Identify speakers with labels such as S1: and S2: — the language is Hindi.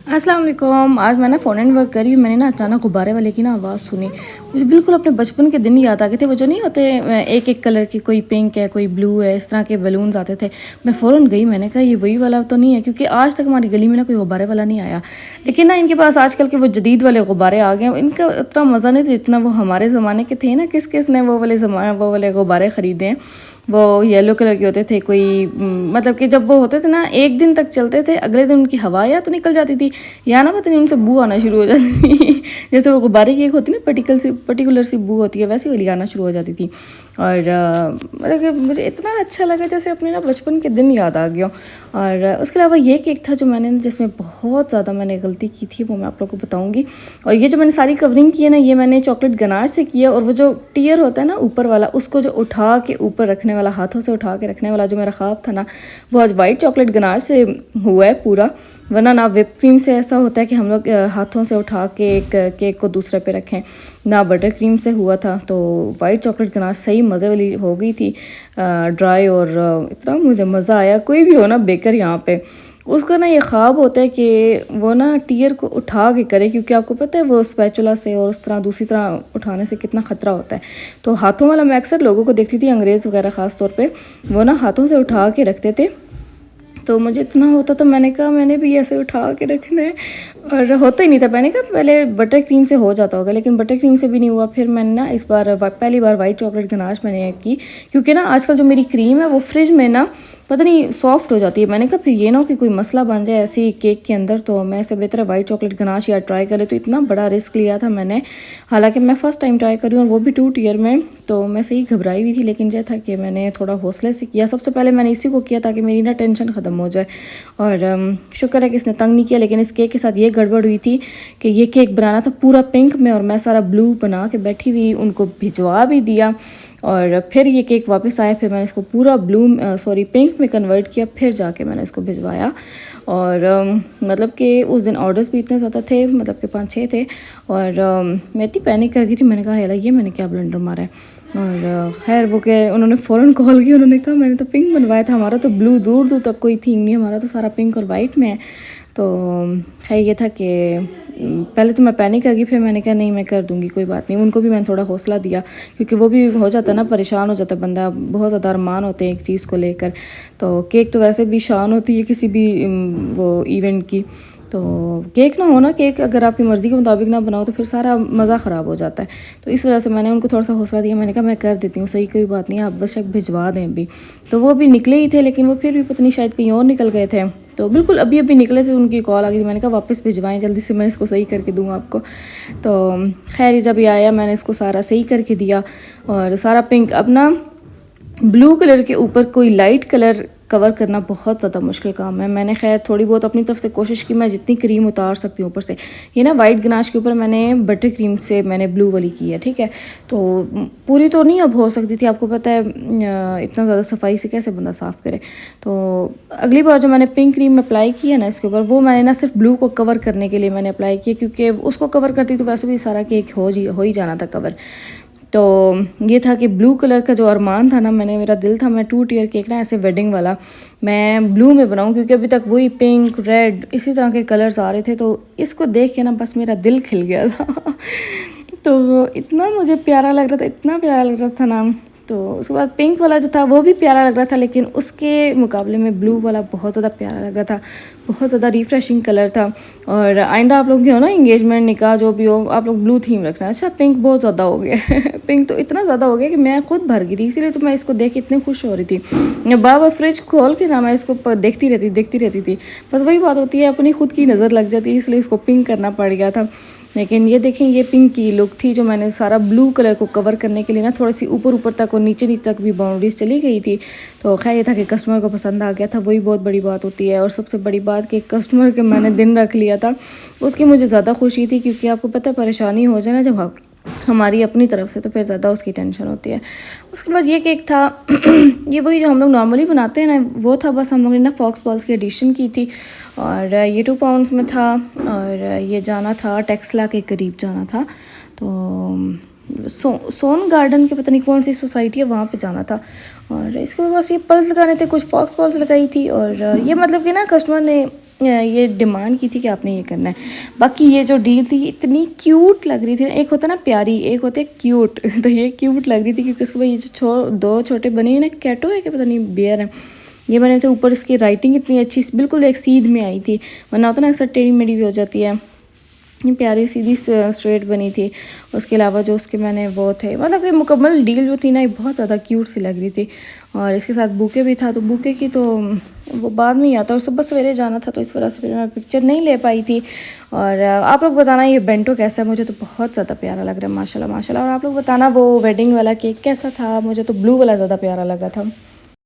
S1: अस्सलाम वालेकुम। आज मैं ना फ़ोन एंड वर्क करी, मैंने ना अचानक गुब्बारे वाले की ना आवाज़ सुनी। मुझे बिल्कुल अपने बचपन के दिन याद आ गए थे। वो जो नहीं होते एक एक कलर की, कोई पिंक है कोई ब्लू है, इस तरह के बलून्स आते थे। मैं फ़ौरन गई, मैंने कहा ये वही वाला तो नहीं है, क्योंकि आज तक हमारी गली में ना कोई गुब्बारे वाला नहीं आया। लेकिन ना इनके पास आजकल के वो जदीद वाले गुब्बारे आ गए हैं। इनका इतना मज़ा नहीं था जितना वो हमारे ज़माने के थे ना। किस किस ने वो वाले गुब्बारे ख़रीदे हैं। वो येलो कलर के होते थे, कोई मतलब कि जब वो होते थे ना एक दिन तक चलते थे, अगले दिन उनकी हवा या तो निकल जाती थी या ना पता नहीं उनसे बू आना शुरू हो जाती थी। जैसे वो गुब्बारे की एक होती है ना पर्टिकुलर सी बू होती है, वैसी वाली आना शुरू हो जाती थी। और मतलब कि मुझे इतना अच्छा लगा जैसे अपने ना बचपन के दिन याद आ गया। और उसके अलावा ये केक था जो मैंने जिसमें बहुत ज़्यादा मैंने गलती की थी, वो मैं आप लोगों को बताऊँगी। और ये जो मैंने सारी कवरिंग की है ना, ये मैंने चॉकलेट गनाश से किया। और वो जो टियर होता है ना ऊपर वाला, उसको जो उठा के ऊपर रखने वाला, हाथों से उठा के रखने वाला जो मेरा ख्वाब था ना, वो आज वाइट चॉकलेट गनाश से हुआ है पूरा। वरना ना व्हिप क्रीम से ऐसा होता है कि हम लोग हाथों से उठा के एक केक को दूसरे पे रखें, ना बटर क्रीम से हुआ था। तो वाइट चॉकलेट गनाश सही मज़े वाली हो गई थी, ड्राई। और इतना मुझे मज़ा आया। कोई भी हो ना बेकर यहाँ पे, उसका ना ये ख्वाब होता है कि वो ना टियर को उठा के करे, क्योंकि आपको पता है वो स्पैचुला से और उस तरह दूसरी तरह उठाने से कितना ख़तरा होता है। तो हाथों वाला मैं अक्सर लोगों को देखती थी, अंग्रेज़ वगैरह ख़ास तौर पे, वो ना हाथों से उठा के रखते थे। तो मुझे इतना होता, तो मैंने कहा मैंने भी ऐसे उठा के रखना है। और होता ही नहीं था। मैंने कहा पहले बटर क्रीम से हो जाता होगा, लेकिन बटर क्रीम से भी नहीं हुआ। फिर मैंने ना इस बार पहली बार वाइट चॉकलेट गनाश मैंने की, क्योंकि ना आजकल जो मेरी क्रीम है वो फ्रिज में ना पता नहीं सॉफ्ट हो जाती है। मैंने कहा फिर ये ना हो कि कोई मसला बन जाए ऐसी केक के अंदर, तो मैं इससे बेहतर है वाइट चॉकलेट गनाश या ट्राई करे। तो इतना बड़ा रिस्क लिया था मैंने, हालांकि मैं फ़र्स्ट टाइम ट्राई करी और वो भी 2 टियर में। तो मैं सही घबराई हुई थी, लेकिन यह था कि मैंने थोड़ा हौसले से किया। सबसे पहले मैंने इसी को किया ताकि मेरी ना टेंशन ख़त्म हो जाए। और शुक्र है कि इसने तंग नहीं किया। लेकिन इस केक के साथ ये गड़बड़ हुई थी कि ये केक बनाना था पूरा पिंक में, और मैं सारा ब्लू बना के बैठी हुई, उनको भिजवा भी दिया। और फिर ये केक वापस आया, फिर मैंने इसको पूरा पिंक में कन्वर्ट किया, फिर जाके मैंने इसको भिजवाया। और मतलब कि उस दिन ऑर्डर्स भी इतने ज़्यादा थे, मतलब कि 5-6 थे। और मैं इतनी पैनिक कर गई थी, मैंने कहा यार ये मैंने क्या ब्लंडर मारा है। और खैर वो क्या, उन्होंने फ़ौरन कॉल किया, उन्होंने कहा मैंने तो पिंक बनवाया था, हमारा तो ब्लू दूर दूर तक कोई थीम नहीं, हमारा तो सारा पिंक और वाइट में है। तो है ये था कि पहले तो मैं पैनिक कर गई, फिर मैंने कहा नहीं मैं कर दूँगी, कोई बात नहीं। उनको भी मैंने थोड़ा हौसला दिया, क्योंकि वो भी हो जाता है ना, परेशान हो जाता है बंदा, बहुत ज़्यादा अरमान होते हैं एक चीज़ को लेकर। तो केक तो वैसे भी शान होती है किसी भी वो इवेंट की। तो केक ना हो ना, केक अगर आपकी मर्ज़ी के मुताबिक ना बनाओ तो फिर सारा मज़ा ख़राब हो जाता है। तो इस वजह से मैंने उनको थोड़ा सा हौसला दिया, मैंने कहा मैं कर देती हूँ सही, कोई बात नहीं, आप बेशक भिजवा दें अभी। तो वो भी निकले ही थे, लेकिन वो फिर भी पता नहीं शायद कहीं और निकल गए थे। तो बिल्कुल अभी अभी निकले थे, उनकी कॉल आ गई थी, मैंने कहा वापस भिजवाएं जल्दी से, मैं इसको सही करके दूँ आपको। तो खैर जब ये आया, मैंने इसको सारा सही करके दिया। और सारा पिंक, अब ना ब्लू कलर के ऊपर कोई लाइट कलर कवर करना बहुत ज़्यादा मुश्किल काम है। मैंने खैर थोड़ी बहुत अपनी तरफ से कोशिश की, मैं जितनी क्रीम उतार सकती हूँ ऊपर से। ये ना वाइट गनाश के ऊपर मैंने बटर क्रीम से मैंने ब्लू वाली की है, ठीक है। तो पूरी तो नहीं अब हो सकती थी, आपको पता है इतना ज़्यादा सफाई से कैसे बंदा साफ़ करे। तो अगली बार जो मैंने पिंक क्रीम अप्लाई की है ना इसके ऊपर, वो मैंने ना सिर्फ ब्लू को कवर करने के लिए मैंने अप्लाई किया, क्योंकि उसको कवर करती तो वैसे भी सारा केक हो ही जाना था कवर। तो ये था कि ब्लू कलर का जो अरमान था ना, मेरा दिल था मैं 2 टियर केक ना ऐसे वेडिंग वाला मैं ब्लू में बनाऊं, क्योंकि अभी तक वही पिंक रेड इसी तरह के कलर्स आ रहे थे। तो इसको देख के ना बस मेरा दिल खिल गया था। तो इतना मुझे प्यारा लग रहा था, इतना प्यारा लग रहा था ना। तो उसके बाद पिंक वाला जो था वो भी प्यारा लग रहा था, लेकिन उसके मुकाबले में ब्लू वाला बहुत ज़्यादा प्यारा लग रहा था, बहुत ज़्यादा रिफ्रेशिंग कलर था। और आइंदा आप लोग की हो ना इंगेजमेंट निकाह जो भी हो, आप लोग ब्लू थीम रखना। अच्छा पिंक बहुत ज़्यादा हो गया है। पिंक तो इतना ज़्यादा हो गया कि मैं खुद भर गई थी, इसीलिए तो मैं इसको देख के इतनी खुश हो रही थी। बाबा फ्रिज खोल के ना मैं इसको देखती रहती थी। बस वही बात होती है, अपनी खुद की नज़र लग जाती है, इसलिए इसको पिंक करना पड़ गया था। लेकिन ये देखें, ये पिंक की लुक थी जो मैंने सारा ब्लू कलर को कवर करने के लिए ना थोड़ी सी ऊपर ऊपर तक और नीचे नीचे तक भी बाउंड्रीज चली गई थी। तो खैर ये था कि कस्टमर को पसंद आ गया था, वही बहुत बड़ी बात होती है। और सबसे बड़ी बात कि कस्टमर के मैंने दिन रख लिया था, उसकी मुझे ज़्यादा खुशी थी, क्योंकि आपको पता है परेशानी हो जाए ना जब हमारी अपनी तरफ से, तो फिर ज़्यादा उसकी टेंशन होती है। उसके बाद ये केक था ये वही जो हम लोग नॉर्मली बनाते हैं ना वो था, बस हम लोगों ने ना फॉक्स बॉल्स की एडिशन की थी। और ये 2 पाउंड्स में था, और ये जाना था टेक्सला के करीब जाना था। तो सोन गार्डन के पता नहीं कौन सी सोसाइटी है, वहाँ पे जाना था। और इसके बाद बस ये पल्स लगाने थे, कुछ फॉक्स पल्स लगाई थी। और ये मतलब कि ना कस्टमर ने ये डिमांड की थी कि आपने ये करना है। बाकी ये जो डील थी इतनी क्यूट लग रही थी, एक होता ना प्यारी, एक होते क्यूट तो ये क्यूट लग रही थी क्योंकि उसके बाद ये जो दो छोटे बने हुए ना, कैटो है कि पता नहीं बेयर है, ये बने थे। ऊपर इसकी राइटिंग इतनी अच्छी बिल्कुल एक सीध में आई थी, वरना होता ना अक्सर टेढ़ी मेढ़ी भी हो जाती है। ये प्यारी सीधी स्ट्रेट बनी थी। उसके अलावा जो उसके मैंने वो थे, मतलब ये मुकम्मल डील जो थी ना, ये बहुत ज़्यादा क्यूट सी लग रही थी। और इसके साथ बुके भी था, तो बुके की तो वो बाद में ही आता, और सुबह सवेरे जाना था तो इस वजह से फिर मैं पिक्चर नहीं ले पाई थी। और आप लोग बताना ये बेंटो कैसा है, मुझे तो बहुत ज़्यादा प्यारा लग रहा है माशाल्लाह माशाल्लाह। और आप लोग बताना वो वेडिंग वाला केक कैसा था, मुझे तो ब्लू वाला ज़्यादा प्यारा लगा था।